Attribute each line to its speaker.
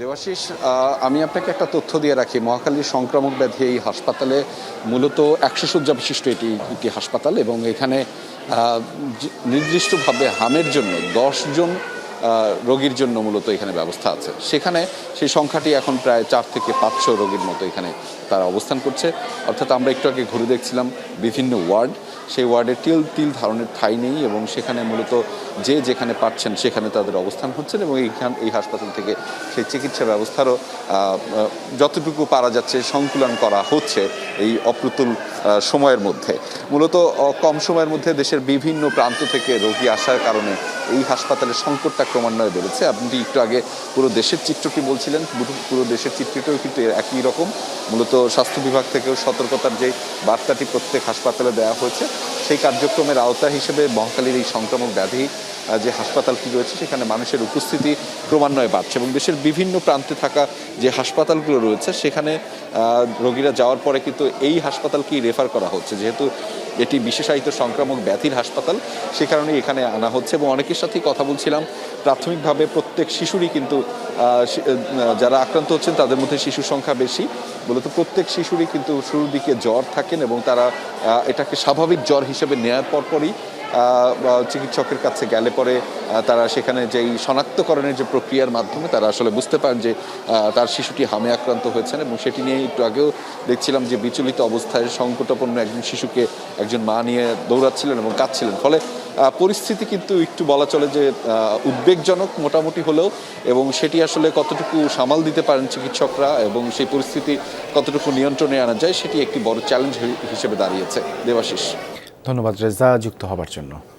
Speaker 1: দেবাশিস, আমি আপনাকে একটা তথ্য দিয়ে রাখি। মহাখালীর সংক্রামক ব্যাধি এই হাসপাতালে মূলত ১০০ শয্যা বিশিষ্ট এটি একটি হাসপাতাল এবং এখানে নির্দিষ্টভাবে হামের জন্য ১০ জন রোগীর জন্য মূলত এখানে ব্যবস্থা আছে। সেখানে সেই সংখ্যাটি এখন প্রায় ৪ থেকে ৫০০ রোগীর মতো এখানে তারা অবস্থান করছে। অর্থাৎ আমরা একটু আগে ঘুরে দেখছিলাম বিভিন্ন ওয়ার্ড, সেই ওয়ার্ডে তিল তিল ধারণের ঠাঁই নেই এবং সেখানে মূলত যে যেখানে পাচ্ছেন সেখানে তাদের অবস্থান হচ্ছেন এবং এই হাসপাতাল থেকে সেই চিকিৎসা ব্যবস্থারও যতটুকু পারা যাচ্ছে সংকুলন করা হচ্ছে এই অপ্রতুল সময়ের মধ্যে। মূলত কম সময়ের মধ্যে দেশের বিভিন্ন প্রান্ত থেকে রোগী আসার কারণে এই হাসপাতালের সংকটটা ক্রমান্বয়ে বেড়েছে। আপনি একটু আগে পুরো দেশের চিত্রটি বলছিলেন, পুরো দেশের চিত্রটিও কিন্তু একই রকম। মূলত স্বাস্থ্য বিভাগ থেকেও সতর্কতার যে বার্তাটি প্রত্যেক হাসপাতালে দেওয়া হয়েছে, সেই কার্যক্রমের আওতা হিসেবে মহাখালীর এই সংক্রামক ব্যাধি যে হাসপাতালটি রয়েছে সেখানে মানুষের উপস্থিতি ক্রমান্বয়ে বাড়ছে এবং দেশের বিভিন্ন প্রান্তে থাকা যে হাসপাতালগুলো রয়েছে সেখানে রোগীরা যাওয়ার পরে কিন্তু এই হাসপাতালকেই রেফার করা হচ্ছে। যেহেতু এটি বিশেষায়িত সংক্রামক ব্যাধির হাসপাতাল, সে কারণে এখানে আনা হচ্ছে এবং অনেকের সাথেই কথা বলছিলাম। প্রাথমিকভাবে প্রত্যেক শিশুরই কিন্তু যারা আক্রান্ত হচ্ছেন তাদের মধ্যে শিশুর সংখ্যা বেশি। মূলত প্রত্যেক শিশুরই কিন্তু শুরুর দিকে জ্বর থাকেন এবং তারা এটাকে স্বাভাবিক জ্বর হিসেবে নেওয়ার পরপরই চিকিৎসকের কাছে গেলে পরে তারা সেখানে যেই শনাক্তকরণের যে প্রক্রিয়ার মাধ্যমে তারা আসলে বুঝতে পারেন যে তার শিশুটি হামে আক্রান্ত হয়েছেন এবং সেটি নিয়ে একটু আগেও দেখছিলাম যে বিচলিত অবস্থায় সংকটাপন্ন একজন শিশুকে একজন মা নিয়ে দৌড়াচ্ছিলেন এবং কাঁদছিলেন। ফলে পরিস্থিতি কিন্তু একটু বলা চলে যে উদ্বেগজনক মোটামুটি হলেও, এবং সেটি আসলে কতটুকু সামাল দিতে পারেন চিকিৎসকরা এবং সেই পরিস্থিতি কতটুকু নিয়ন্ত্রণে আনা যায় সেটি একটি বড় চ্যালেঞ্জ হিসেবে দাঁড়িয়েছে। দেবাশিস,
Speaker 2: ধন্যবাদ রেজা যুক্ত হবার জন্য।